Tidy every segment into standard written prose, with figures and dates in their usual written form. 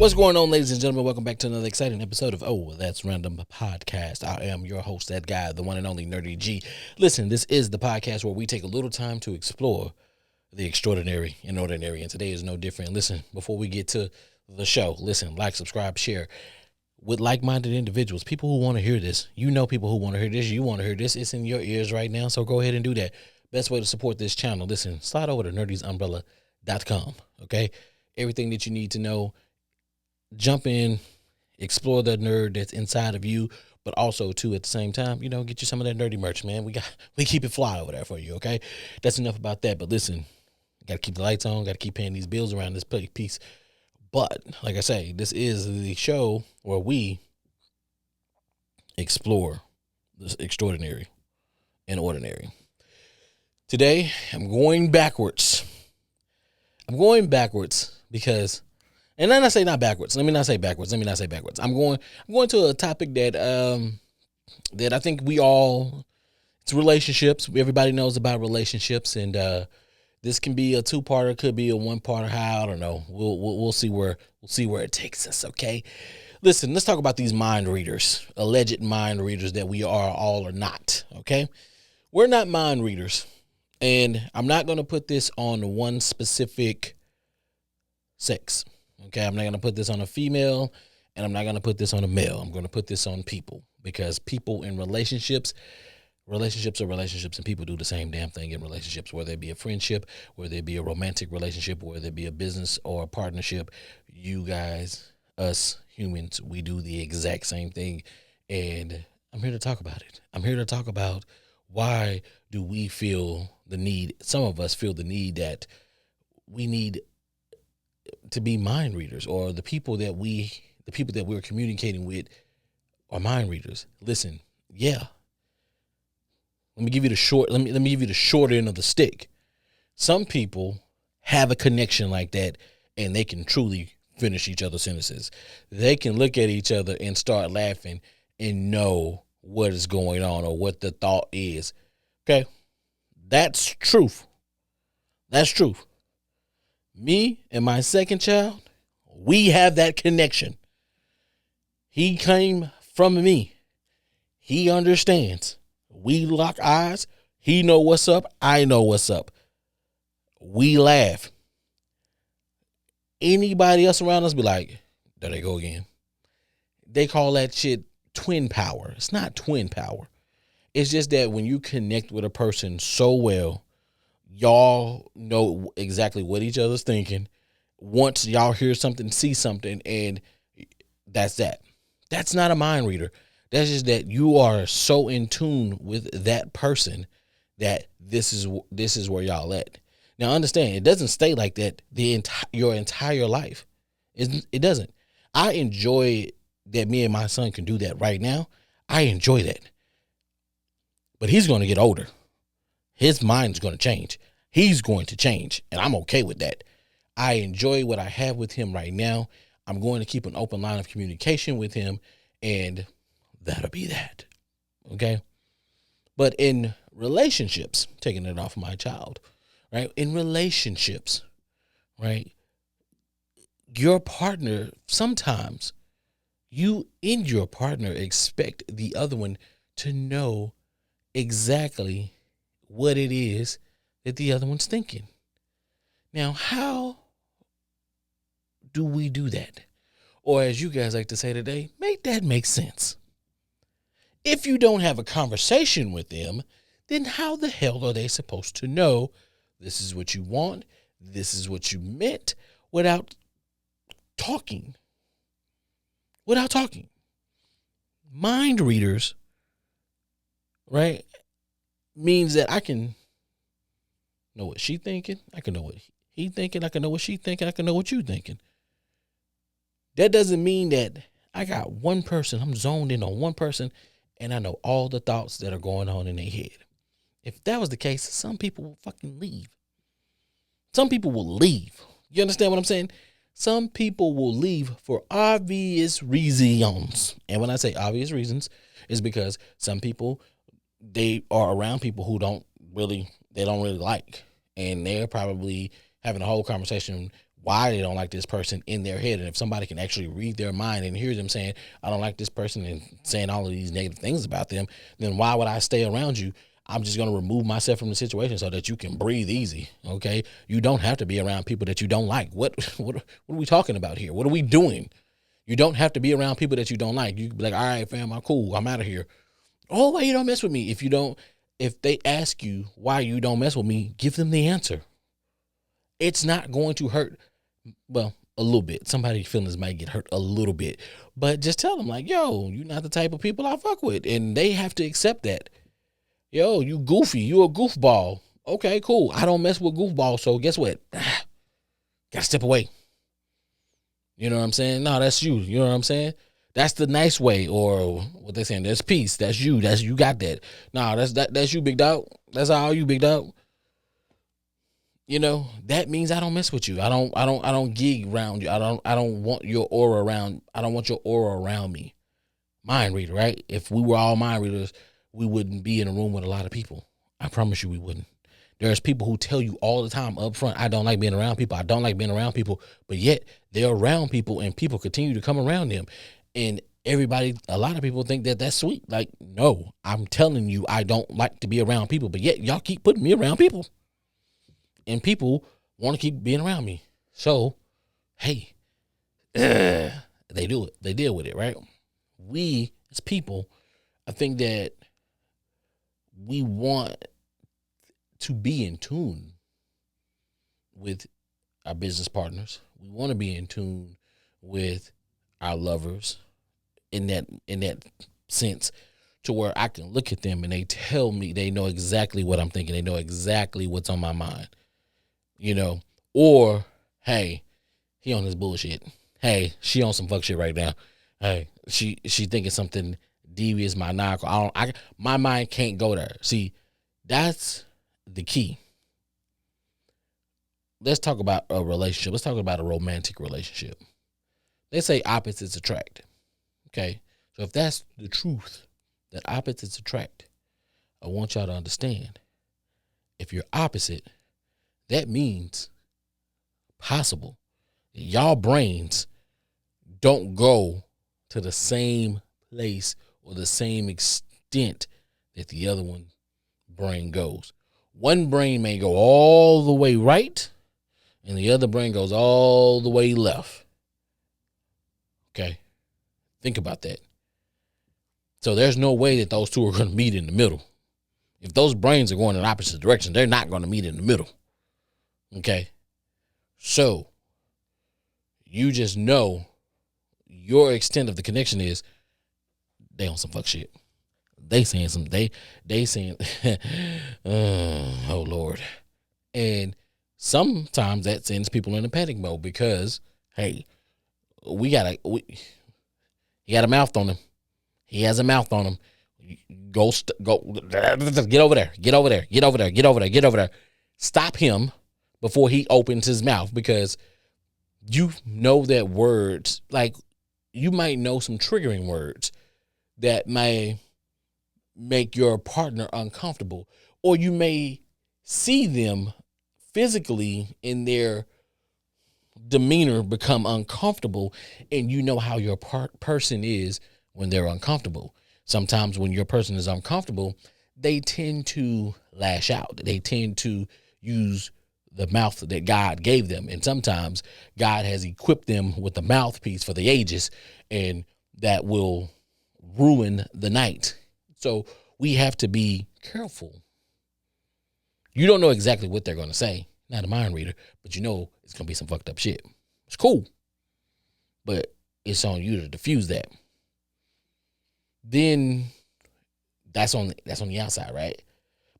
What's going on, ladies and gentlemen? Welcome back to another exciting episode of Oh, That's Random Podcast. I am your host, that guy, the one and only Nerdy G. Listen, this is the podcast where we take a little time to explore the extraordinary and ordinary, and today is no different. Listen, before we get to the show, listen, like, subscribe, share with like-minded individuals, people who want to hear this. You know people who want to hear this. You want to hear this. It's in your ears right now, so go ahead and do that. Best way to support this channel, listen, slide over to nerdysumbrella.com, okay? Everything that you need to know. Jump in, explore the nerd that's inside of you, but also too at the same time, get you some of that nerdy merch, man. We keep it fly over there for you, okay? That's enough about that. But listen, got to keep the lights on, got to keep paying these bills around this piece. But like I say, this is the show where we explore this extraordinary and ordinary. Today, I'm going backwards. Because. And then I say not backwards. Let me not say backwards. I'm going to a topic that I think it's relationships. Everybody knows about relationships, and this can be a two-parter, could be a one-parter. I don't know. We'll see where it takes us. Okay. Listen, let's talk about these mind readers, alleged mind readers that we are all or not. Okay, we're not mind readers, and I'm not going to put this on one specific sex. Okay, I'm not going to put this on a female, and I'm not going to put this on a male. I'm going to put this on people, because people in relationships are relationships, and people do the same damn thing in relationships, whether it be a friendship, whether it be a romantic relationship, whether it be a business or a partnership. You guys, us humans, we do the exact same thing, and I'm here to talk about it. I'm here to talk about why do we feel the need, some of us feel the need that we need to be mind readers, or the people that we're communicating with are mind readers. Listen, yeah. Let me give you the short end of the stick. Some people have a connection like that, and they can truly finish each other's sentences. They can look at each other and start laughing and know what is going on or what the thought is. Okay? That's truth. Me and my second child, we have that connection. He came from me. He understands. We lock eyes. He know what's up. I know what's up. We laugh. Anybody else around us be like, there they go again. They call that shit twin power. It's not twin power. It's just that when you connect with a person so well, y'all know exactly what each other's thinking. Once y'all hear something, see something, and that's that. That's not a mind reader. That's just that you are so in tune with that person that this is where y'all at. Now understand, it doesn't stay like that your entire life. It doesn't. I enjoy that me and my son can do that right now. I enjoy that. But he's going to get older. His mind's going to change. He's going to change, and I'm okay with that. I enjoy what I have with him right now. I'm going to keep an open line of communication with him, and that'll be that. Okay? But in relationships, taking it off my child, right? In relationships, right? Your partner, sometimes you and your partner expect the other one to know exactly what it is that the other one's thinking. Now, how do we do that? Or as you guys like to say today, make that make sense. If you don't have a conversation with them, then how the hell are they supposed to know this is what you want, this is what you meant, without talking? Mind readers, right, means that I can know what she thinking, I can know what he thinking, I can know what she thinking, I can know what you thinking. That doesn't mean that I got one person, I'm zoned in on one person, and I know all the thoughts that are going on in their head. If that was the case, some people will fucking leave. Some people will leave. You understand what I'm saying? Some people will leave for obvious reasons. And when I say obvious reasons, it's because some people, they are around people who they don't really like. And they're probably having a whole conversation why they don't like this person in their head. And if somebody can actually read their mind and hear them saying, I don't like this person, and saying all of these negative things about them, then why would I stay around you? I'm just going to remove myself from the situation so that you can breathe easy. Okay. You don't have to be around people that you don't like. What are we talking about here? What are we doing? You don't have to be around people that you don't like. You can be like, all right, fam, I'm cool. I'm out of here. Oh, why you don't mess with me? If they ask you why you don't mess with me, give them the answer. It's not going to hurt. Well, a little bit. Somebody's feelings might get hurt a little bit, but just tell them like, yo, you're not the type of people I fuck with. And they have to accept that. Yo, you goofy. You a goofball. Okay, cool. I don't mess with goofballs. So guess what? Gotta step away. You know what I'm saying? No, that's you. You know what I'm saying? That's the nice way, or what they saying. That's peace. That's you. That's you got that. No, that's you, big dog. That's all you, big dog. You know, that means I don't mess with you. I don't gig around you. I don't want your aura around. I don't want your aura around me. Mind reader, right? If we were all mind readers, we wouldn't be in a room with a lot of people. I promise you we wouldn't. There's people who tell you all the time up front, I don't like being around people. I don't like being around people. But yet they're around people and people continue to come around them. And a lot of people think that that's sweet. Like, no, I'm telling you, I don't like to be around people. But yet y'all keep putting me around people. And people want to keep being around me. So, hey, they do it. They deal with it, right? We, as people, I think that we want to be in tune with our business partners. We want to be in tune with our lovers in that sense, to where I can look at them and they tell me, they know exactly what I'm thinking. They know exactly what's on my mind, you know, or, hey, he on this bullshit. Hey, she on some fuck shit right now. Hey, she thinking something devious, maniacal. My mind can't go there. See, that's the key. Let's talk about a relationship. Let's talk about a romantic relationship. They say opposites attract. Okay. So if that's the truth, that opposites attract, I want y'all to understand, if you're opposite, that means possible. Y'all brains don't go to the same place or the same extent that the other one brain goes. One brain may go all the way right and the other brain goes all the way left. Okay. Think about that. So there's no way that those two are going to meet in the middle. If those brains are going in opposite directions, they're not going to meet in the middle. Okay. So you just know your extent of the connection is they on some fuck shit. They saying some, they saying, oh Lord. And sometimes that sends people in a panic mode because, hey, he got a mouth on him. He has a mouth on him. Go, get over there. Get over there. Get over there. Get over there. Get over there. Stop him before he opens his mouth, because you know that words, like, you might know some triggering words that may make your partner uncomfortable, or you may see them physically in their demeanor become uncomfortable, and you know how your person is when they're uncomfortable. Sometimes when your person is uncomfortable, they tend to lash out. They tend to use the mouth that God gave them. And sometimes God has equipped them with the mouthpiece for the ages, and that will ruin the night. So we have to be careful. You don't know exactly what they're going to say, not a mind reader, but you know it's going to be some fucked up shit. It's cool, but it's on you to diffuse that. Then that's on the outside, right?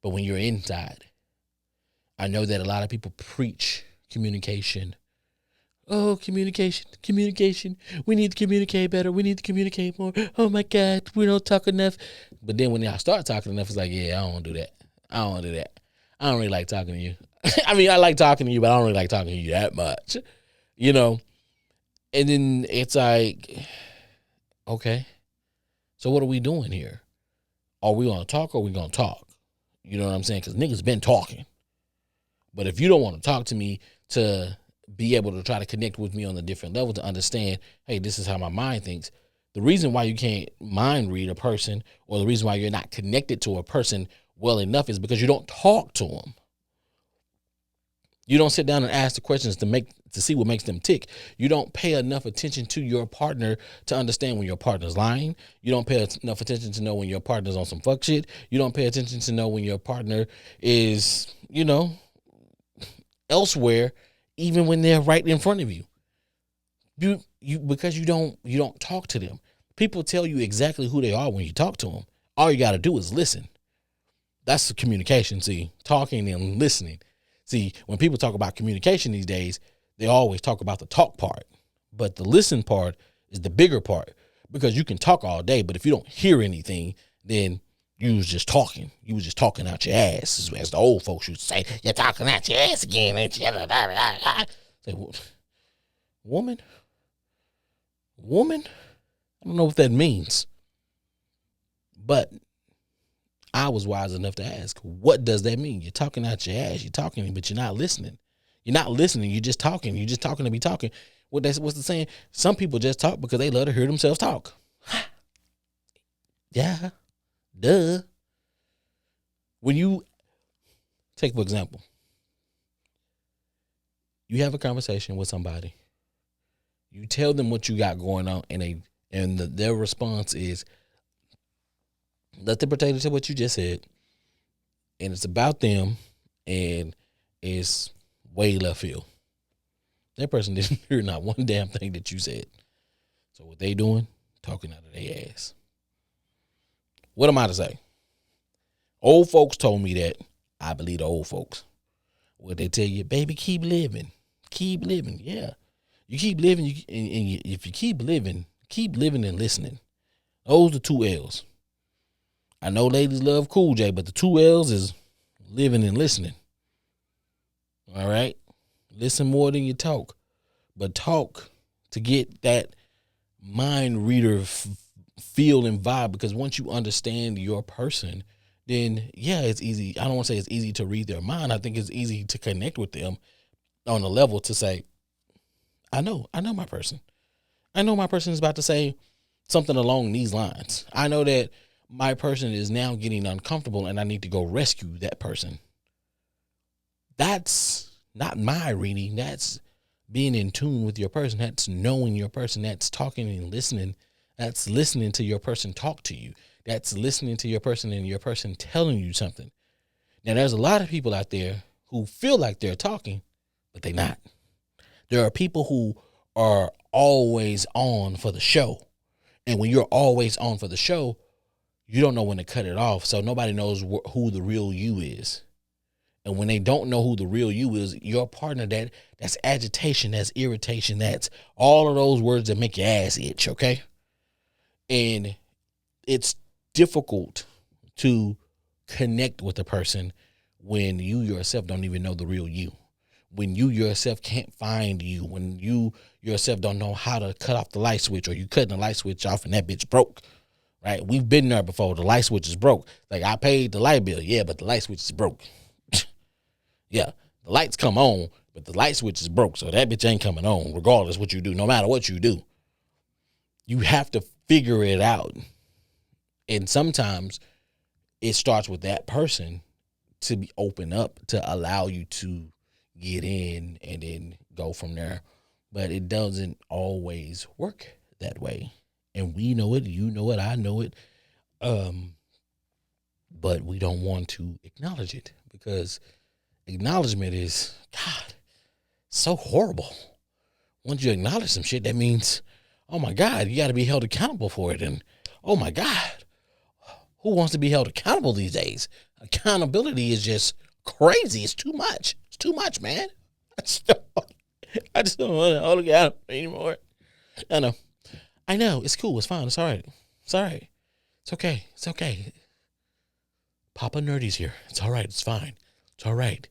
But when you're inside, I know that a lot of people preach communication. Oh, communication. We need to communicate better. We need to communicate more. Oh my God, we don't talk enough. But then when y'all start talking enough, it's like, yeah, I don't want to do that. I don't really like talking to you. I mean, I like talking to you, but I don't really like talking to you that much, you know? And then it's like, okay, so what are we doing here? Are we going to talk or are we going to talk? You know what I'm saying? Because niggas been talking. But if you don't want to talk to me to be able to try to connect with me on a different level to understand, hey, this is how my mind thinks. The reason why you can't mind read a person, or the reason why you're not connected to a person well enough, is because you don't talk to them. You don't sit down and ask the questions to see what makes them tick. You don't pay enough attention to your partner to understand when your partner's lying. You don't pay enough attention to know when your partner's on some fuck shit. You don't pay attention to know when your partner is, elsewhere, even when they're right in front of you. Because you don't talk to them. People tell you exactly who they are when you talk to them. All you got to do is listen. That's the communication. See, talking and listening. See, when people talk about communication these days, they always talk about the talk part, but the listen part is the bigger part, because you can talk all day, but if you don't hear anything, then you was just talking. You was just talking out your ass, as the old folks used to say. You're talking out your ass again, ain't you? Say, woman, I don't know what that means, but I was wise enough to ask, what does that mean? You're talking out your ass. You're talking, but you're not listening. You're not listening. You're just talking. You're just talking to be talking. What's the saying? Some people just talk because they love to hear themselves talk. Yeah. Duh. When you take, for example, you have a conversation with somebody, you tell them what you got going on, and their response is, let them pertain to what you just said, and it's about them, and it's way left field. That person didn't hear not one damn thing that you said. So what they doing? Talking out of their ass. What am I to say? Old folks told me that. I believe the old folks. What they tell you, baby, keep living. Keep living. Yeah. You keep living, if you keep living and listening. Those are 2 L's. I know ladies love Cool J, but the 2 L's is living and listening. All right? Listen more than you talk. But talk to get that mind reader feel and vibe, because once you understand your person, then, yeah, it's easy. I don't want to say it's easy to read their mind. I think it's easy to connect with them on a level to say, I know my person. I know my person is about to say something along these lines. I know that my person is now getting uncomfortable and I need to go rescue that person. That's not my reading. That's being in tune with your person. That's knowing your person. That's talking and listening. That's listening to your person talk to you. That's listening to your person and your person telling you something. Now, there's a lot of people out there who feel like they're talking, but they're not. There are people who are always on for the show. And when you're always on for the show, you don't know when to cut it off. So nobody knows who the real you is. And when they don't know who the real you is, your partner, that's agitation, that's irritation, that's all of those words that make your ass itch, okay? And it's difficult to connect with a person when you yourself don't even know the real you. When you yourself can't find you, when you yourself don't know how to cut off the light switch, or you cutting the light switch off and that bitch broke. Right? We've been there before. The light switch is broke. Like, I paid the light bill. Yeah, but the light switch is broke. Yeah, the lights come on, but the light switch is broke. So that bitch ain't coming on regardless what you do, no matter what you do. You have to figure it out. And sometimes it starts with that person to be open up to allow you to get in and then go from there. But it doesn't always work that way. And we know it, you know it, I know it. But we don't want to acknowledge it, because acknowledgement is, God, so horrible. Once you acknowledge some shit, that means, oh my God, you got to be held accountable for it. And oh my God, who wants to be held accountable these days? Accountability is just crazy. It's too much. It's too much, man. I just don't want to hold accountable anymore. I know. It's cool. It's fine. It's all right. It's all right. It's okay. It's okay. Papa Nerdy's here. It's all right. It's fine. It's all right.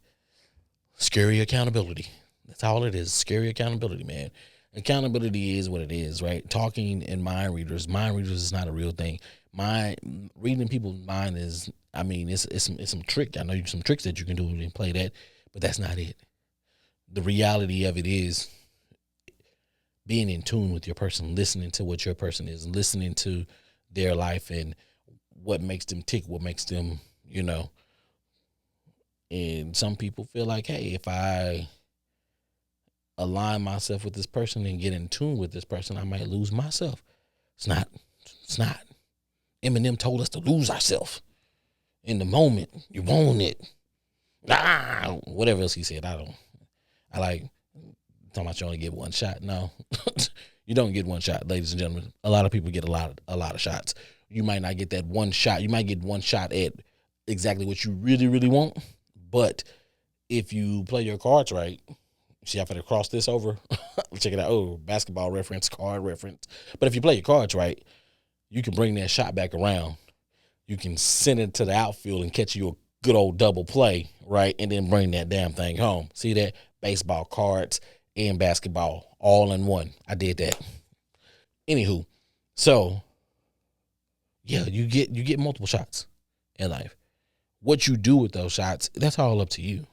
Scary accountability. That's all it is. Scary accountability, man. Accountability is what it is, right? Talking in mind readers is not a real thing. Reading people's mind is, I mean, it's some trick. I know you some tricks that you can do and play that, but that's not it. the reality of it is being in tune with your person, listening to what your person is, listening to their life and what makes them tick, what makes them, and some people feel like, hey, if I align myself with this person and get in tune with this person, I might lose myself. It's not. Eminem told us to lose ourselves in the moment. You want it. Whatever else he said. I like talking about you only get one shot. No, you don't get one shot, ladies and gentlemen. A lot of people get a lot of shots. You might not get that one shot. You might get one shot at exactly what you really, really want. But if you play your cards right, see, I'm going to cross this over. Check it out. Oh, basketball reference, card reference. But if you play your cards right, you can bring that shot back around. You can send it to the outfield and catch you a good old double play, right? And then bring that damn thing home. See that? Baseball, cards, and basketball all in one. I did that. Anywho, so yeah, you get multiple shots in life. What you do with those shots, that's all up to you.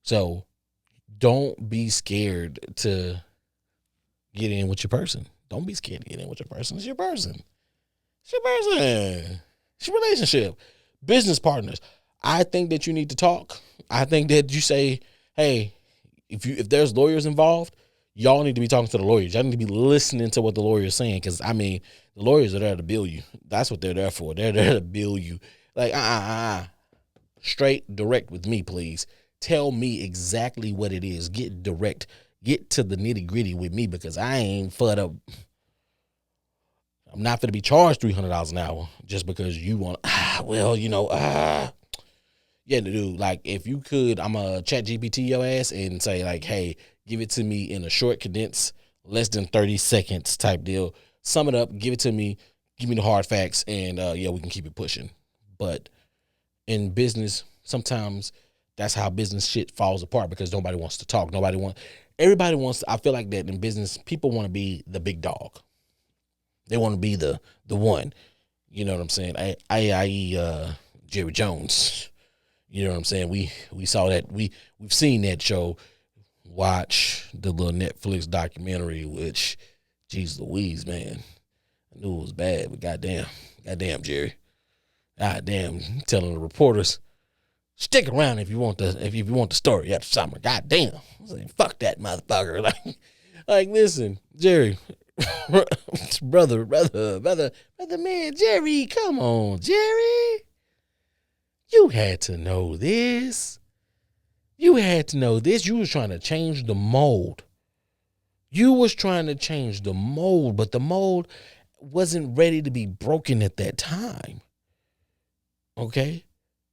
So don't be scared to get in with your person. Don't be scared to get in with your person. It's your person. It's your person. It's your relationship. Business partners. I think that you need to talk. I think that you say, hey, if there's lawyers involved, y'all need to be talking to the lawyers. Y'all need to be listening to what the lawyer is saying. Because, the lawyers are there to bill you. That's what they're there for. They're there to bill you. Like, straight direct with me, please. Tell me exactly what it is. Get direct. Get to the nitty gritty with me because I ain't fed up. I'm not going to be charged $300 an hour just because you want, yeah, dude, like if you could, I'm a chat GPT your ass and say like, hey, give it to me in a short condensed, less than 30 seconds type deal. Sum it up, give it to me, give me the hard facts, and we can keep it pushing. But in business, sometimes that's how business shit falls apart because nobody wants to talk. Everybody wants, I feel like that in business, people want to be the big dog. They want to be the one. You know what I'm saying? I Jerry Jones. You know what I'm saying? We saw that. We've seen that show. Watch the little Netflix documentary, which, geez Louise, man. I knew it was bad, but goddamn, Jerry. Goddamn, telling the reporters, stick around if you want the story after summer. Goddamn. I was like, fuck that motherfucker. Like listen, Jerry. brother, man, Jerry, come on, Jerry. You had to know this. You was trying to change the mold. But the mold wasn't ready to be broken at that time. Okay?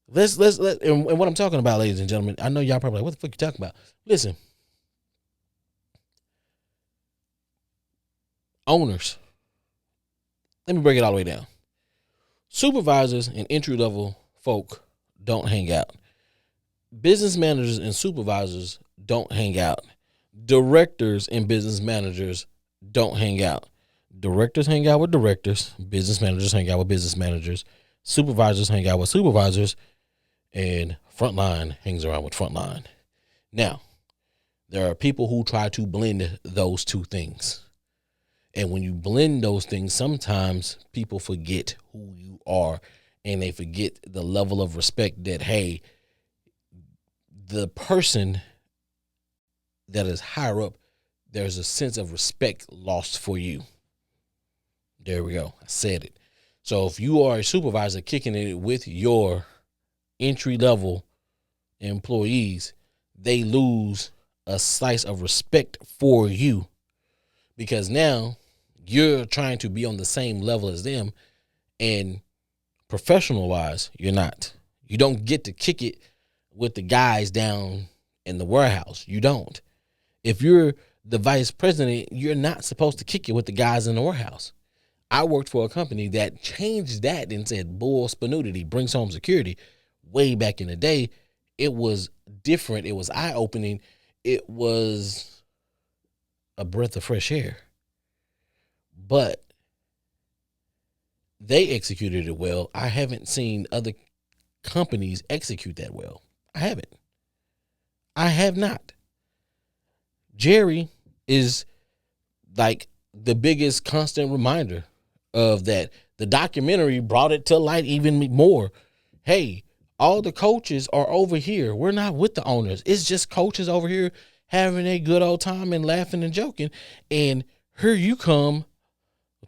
Let's and what I'm talking about, ladies and gentlemen, I know y'all probably like, what the fuck you talking about? Listen. Owners. Let me break it all the way down. Supervisors and entry-level folk don't hang out. Business managers and supervisors don't hang out. Directors and business managers don't hang out. Directors hang out with directors. Business managers hang out with business managers. Supervisors hang out with supervisors. And frontline hangs around with frontline. Now, there are people who try to blend those two things. And when you blend those things, sometimes people forget who you are and they forget the level of respect that, hey, the person that is higher up, there's a sense of respect lost for you. There we go. I said it. So if you are a supervisor kicking it with your entry-level employees, they lose a slice of respect for you because now you're trying to be on the same level as them, and professional-wise, you're not. You don't get to kick it with the guys down in the warehouse. You don't. If you're the vice president, you're not supposed to kick it with the guys in the warehouse. I worked for a company that changed that and said, bull spanudity, brings home security. Way back in the day, it was different. It was eye-opening. It was a breath of fresh air. But they executed it well. I haven't seen other companies execute that well. I haven't. I have not. Jerry is like the biggest constant reminder of that. The documentary brought it to light even more. Hey, all the coaches are over here. We're not with the owners. It's just coaches over here having a good old time and laughing and joking. And here you come,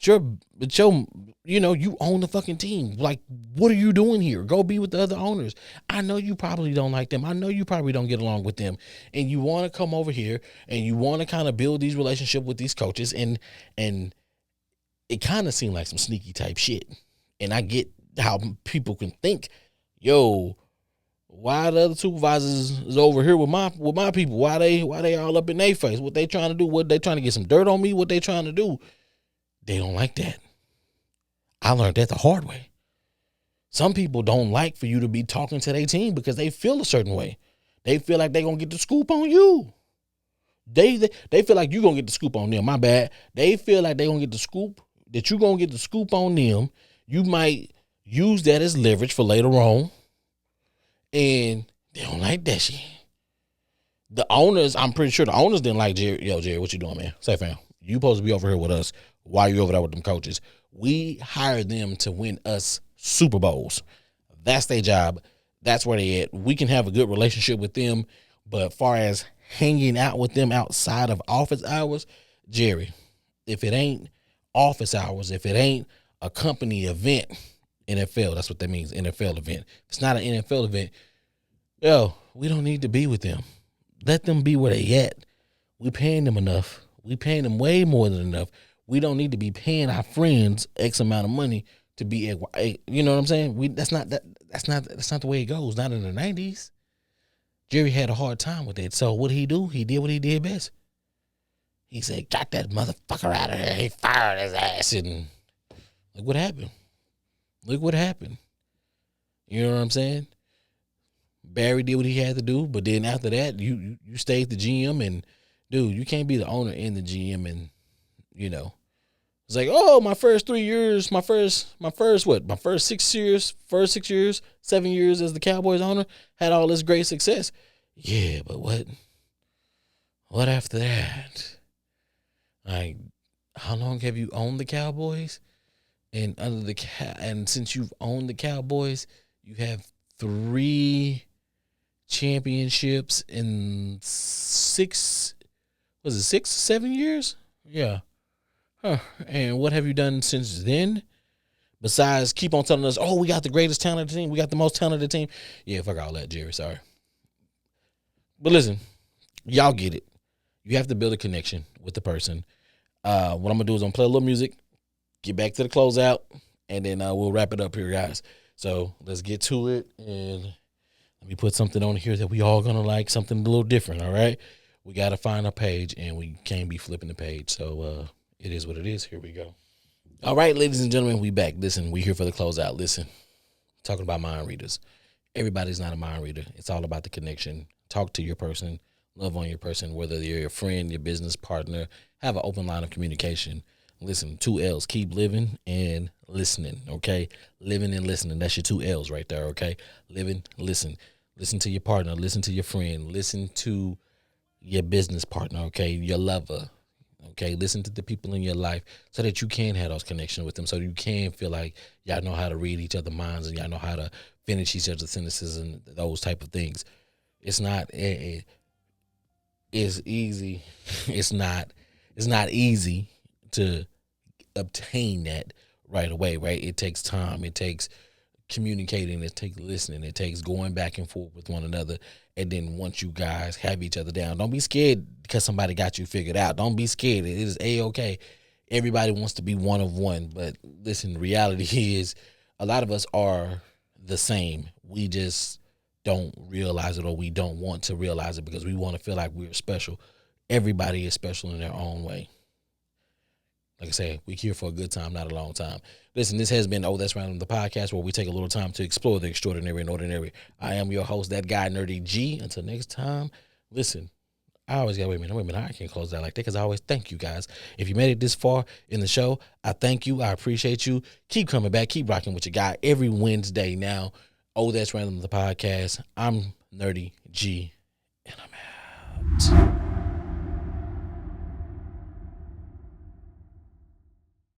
you own the fucking team. Like, what are you doing here? Go be with the other owners. I know you probably don't like them. I know you probably don't get along with them. And you want to come over here and you want to kind of build these relationships with these coaches. And it kind of seemed like some sneaky type shit. And I get how people can think, yo, why the other supervisors is over here with my people? Why they all up in their face? What they trying to do? What they trying to get some dirt on me? What they trying to do? They don't like that. I learned that the hard way. Some people don't like for you to be talking to their team because they feel a certain way. They feel like they're going to get the scoop on you. They feel like you're going to get the scoop on them. My bad. They feel like they're going to get the scoop, that you're going to get the scoop on them. You might use that as leverage for later on. And they don't like that shit. The owners, I'm pretty sure the owners didn't like Jerry. Yo, Jerry, what you doing, man? Say, fam, you supposed to be over here with us. Why are you over there with them coaches? We hired them to win us Super Bowls. That's their job. That's where they at. We can have a good relationship with them, but far as hanging out with them outside of office hours, Jerry, if it ain't office hours, if it ain't a company event, NFL, that's what that means, NFL event. If it's not an NFL event, yo, we don't need to be with them. Let them be where they at. We paying them enough. We paying them way more than enough. We don't need to be paying our friends X amount of money to be, you know what I'm saying? That's not the way it goes. Not in the 90s. Jerry had a hard time with it. So what did he do? He did what he did best. He said, "Got that motherfucker out of here." He fired his ass, and look what happened. Look what happened. You know what I'm saying? Barry did what he had to do, but then after that, you stayed the GM, and dude, you can't be the owner and the GM, and it's like, oh, my first 3 years, my first 6 years, 7 years as the Cowboys owner had all this great success. Yeah, but what after that? Like, how long have you owned the Cowboys? And and since you've owned the Cowboys, you have 3 championships in 7 years? Yeah. Huh. And what have you done since then? Besides keep on telling us, oh, we got the greatest talented team. We got the most talented team. Yeah, fuck all that, Jerry. Sorry. But listen, y'all get it. You have to build a connection with the person. What I'm going to do is I'm going to play a little music, get back to the closeout, and then we'll wrap it up here, guys. So let's get to it. And let me put something on here that we all going to like, something a little different, all right? We got to find a page, and we can't be flipping the page. So it is what it is. Here we go. All right, ladies and gentlemen, we back. Listen, we here for the closeout. Listen, talking about mind readers. Everybody's not a mind reader. It's all about the connection. Talk to your person. Love on your person, whether you're your friend, your business partner. Have an open line of communication. Listen, 2 L's. Keep living and listening, okay? Living and listening. That's your 2 L's right there, okay? Living, listen. Listen to your partner. Listen to your friend. Listen to your business partner, okay? Your lover, okay? Listen to the people in your life so that you can have those connections with them, so you can feel like y'all know how to read each other's minds and y'all know how to finish each other's sentences and those type of things. It's not it's easy. It's not easy to obtain that right away, right? It takes time. It takes communicating. It takes listening. It takes going back and forth with one another. And then once you guys have each other down, don't be scared because somebody got you figured out. Don't be scared. It is A-okay. Everybody wants to be one of one. But listen, the reality is a lot of us are the same. We just don't realize it, or we don't want to realize it because we want to feel like we're special. Everybody is special in their own way. Like I said, we're here for a good time, not a long time. Listen, this has been That's Random, the podcast where we take a little time to explore the extraordinary and ordinary. I am your host, that guy, Nerdy G. Until next time, listen, I always got, wait a minute, I can't close that like that because I always thank you guys. If you made it this far in the show, I thank you. I appreciate you. Keep coming back. Keep rocking with your guy every Wednesday now. That's Random, the podcast. I'm Nerdy G.